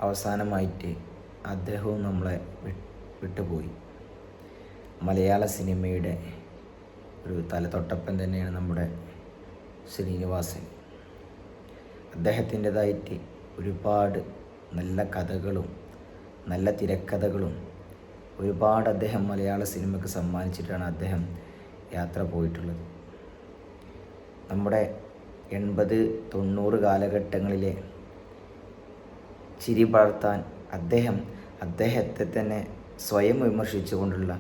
അവസാനമായിട്ട് അദ്ദേഹവും നമ്മളെ വിട്ടുപോയി. മലയാള സിനിമയുടെ ഒരു തലതൊട്ടപ്പൻ തന്നെയാണ് നമ്മുടെ ശ്രീനിവാസൻ. അദ്ദേഹത്തിൻ്റെതായിട്ട് ഒരുപാട് നല്ല കഥകളും നല്ല തിരക്കഥകളും ഒരുപാട് അദ്ദേഹം മലയാള സിനിമയ്ക്ക് സമ്മാനിച്ചിട്ടാണ് അദ്ദേഹം യാത്ര പോയിട്ടുള്ളത്. നമ്മുടെ 80-90 കാലഘട്ടങ്ങളിലെ ചിരി പകർത്താൻ അദ്ദേഹത്തെ തന്നെ സ്വയം വിമർശിച്ചുകൊണ്ടുള്ള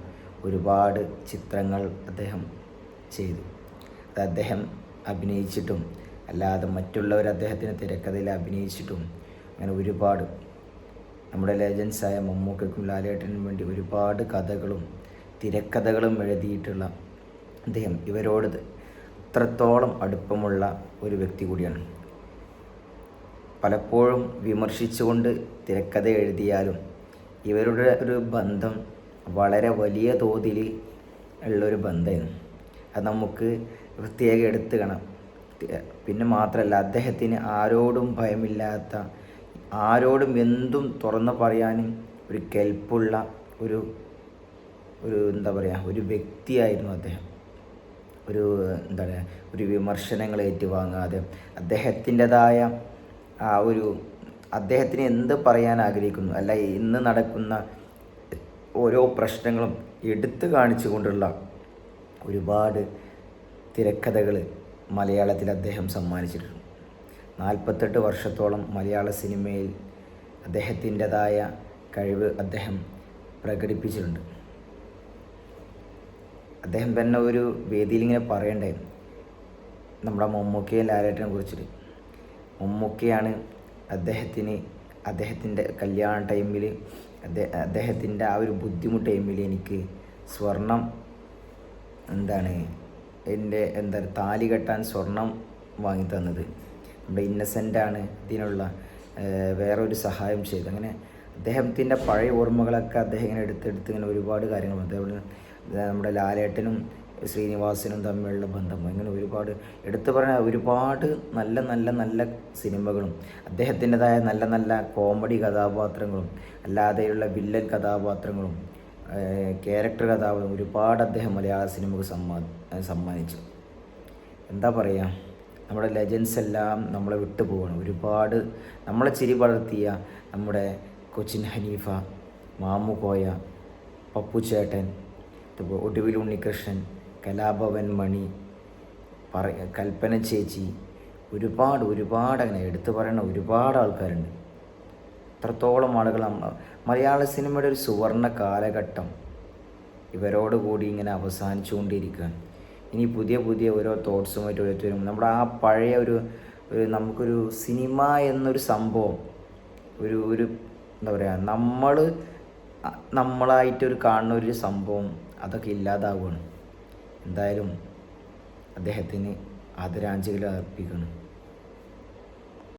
ഒരുപാട് ചിത്രങ്ങൾ അദ്ദേഹം ചെയ്തു. അത് അദ്ദേഹം അഭിനയിച്ചിട്ടും അല്ലാതെ മറ്റുള്ളവർ അദ്ദേഹത്തിന് തിരക്കഥയിൽ അഭിനയിച്ചിട്ടും അങ്ങനെ ഒരുപാട് നമ്മുടെ ലെജൻസായ മമ്മൂക്കയ്ക്കും ലാലേട്ടനും വേണ്ടി ഒരുപാട് കഥകളും തിരക്കഥകളും എഴുതിയിട്ടുള്ള അദ്ദേഹം ഇവരോട് അത്രത്തോളം അടുപ്പമുള്ള ഒരു വ്യക്തി കൂടിയാണ്. പലപ്പോഴും വിമർശിച്ചുകൊണ്ട് തിരക്കഥ എഴുതിയാലും ഇവരുടെ ഒരു ബന്ധം വളരെ വലിയ തോതിൽ ഉള്ളൊരു ബന്ധമാണ്. അത് നമുക്ക് പ്രത്യേകം എടുത്തു കാണാം. പിന്നെ മാത്രമല്ല, അദ്ദേഹത്തിന് ആരോടും ഭയമില്ലാത്ത, ആരോടും എന്തും തുറന്നു പറയാനും ഒരു കെൽപ്പുള്ള ഒരു എന്താ പറയുക, ഒരു വ്യക്തിയായിരുന്നു അദ്ദേഹം. ഒരു വിമർശനങ്ങൾ ഏറ്റുവാങ്ങാതെ അദ്ദേഹത്തിൻ്റെതായ അദ്ദേഹത്തിന് എന്ത് പറയാൻ ആഗ്രഹിക്കുന്നു, അല്ല ഇന്ന് നടക്കുന്ന ഓരോ പ്രശ്നങ്ങളും എടുത്തു കാണിച്ചു കൊണ്ടുള്ള ഒരുപാട് തിരക്കഥകൾ മലയാളത്തിൽ അദ്ദേഹം സമ്മാനിച്ചിട്ടുണ്ട്. 48 വർഷത്തോളം മലയാള സിനിമയിൽ അദ്ദേഹത്തിൻ്റെതായ കഴിവ് അദ്ദേഹം പ്രകടിപ്പിച്ചിട്ടുണ്ട്. അദ്ദേഹം തന്നെ ഒരു വേദിയിൽ ഇങ്ങനെ പറയണ്ടേ, നമ്മുടെ മമ്മൂക്കയെ ലാലേട്ടനെ കുറിച്ചിട്ട്. മമ്മൂക്കയാണ് അദ്ദേഹത്തിൻ്റെ കല്യാണ ടൈമിൽ അദ്ദേഹത്തിൻ്റെ ആ ഒരു ബുദ്ധിമുട്ട് ടൈമിൽ എനിക്ക് സ്വർണം താലി കെട്ടാൻ സ്വർണം വാങ്ങി തന്നത്. നമ്മുടെ ഇന്നസെൻ്റാണ് ഇതിനുള്ള വേറൊരു സഹായം ചെയ്തത്. അങ്ങനെ അദ്ദേഹത്തിൻ്റെ പഴയ ഓർമ്മകളൊക്കെ അദ്ദേഹം ഇങ്ങനെ എടുത്തെടുത്ത് ഇങ്ങനെ ഒരുപാട് കാര്യങ്ങൾ, അതേപോലെ നമ്മുടെ ലാലേട്ടനും ശ്രീനിവാസനും തമ്മിലുള്ള ബന്ധം, ഇങ്ങനെ ഒരുപാട് എടുത്തു പറഞ്ഞാൽ ഒരുപാട് നല്ല നല്ല നല്ല സിനിമകളും അദ്ദേഹത്തിൻ്റെതായ നല്ല നല്ല കോമഡി കഥാപാത്രങ്ങളും അല്ലാതെയുള്ള വില്ലൻ കഥാപാത്രങ്ങളും ക്യാരക്ടർ കഥാപാത്രം ഒരുപാട് അദ്ദേഹം മലയാള സിനിമക്ക് സമ്മാനിച്ചു. എന്താ പറയുക, നമ്മുടെ ലെജൻസ് എല്ലാം നമ്മളെ വിട്ടുപോകണം. ഒരുപാട് നമ്മളെ ചിരി പടർത്തിയ നമ്മുടെ കൊച്ചിൻ ഹനീഫ, മാമുക്കോയ, പപ്പുചേട്ടൻ, ഒടുവിൽ ഉണ്ണികൃഷ്ണൻ, കലാഭവൻ മണി, കൽപ്പന ചേച്ചി, ഒരുപാട് അങ്ങനെ എടുത്തു പറയുന്ന ഒരുപാട് ആൾക്കാരുണ്ട്. അത്രത്തോളം ആളുകൾ മലയാള സിനിമയുടെ ഒരു സുവർണ്ണ കാലഘട്ടം ഇവരോട് കൂടി ഇങ്ങനെ അവസാനിച്ചുകൊണ്ടിരിക്കുകയാണ്. ഇനി പുതിയ ഓരോ തോട്ട്സുമായിട്ട് വരും. നമ്മുടെ ആ പഴയ ഒരു നമുക്കൊരു സിനിമ എന്നൊരു സംഭവം ഒരു എന്താ പറയുക, നമ്മളായിട്ടൊരു കാണുന്ന ഒരു സംഭവം അതൊക്കെ ഇല്ലാതാവുകയാണ്. എന്തായാലും അദ്ദേഹത്തിന് ആദരാഞ്ജലികൾ അർപ്പിക്കണം.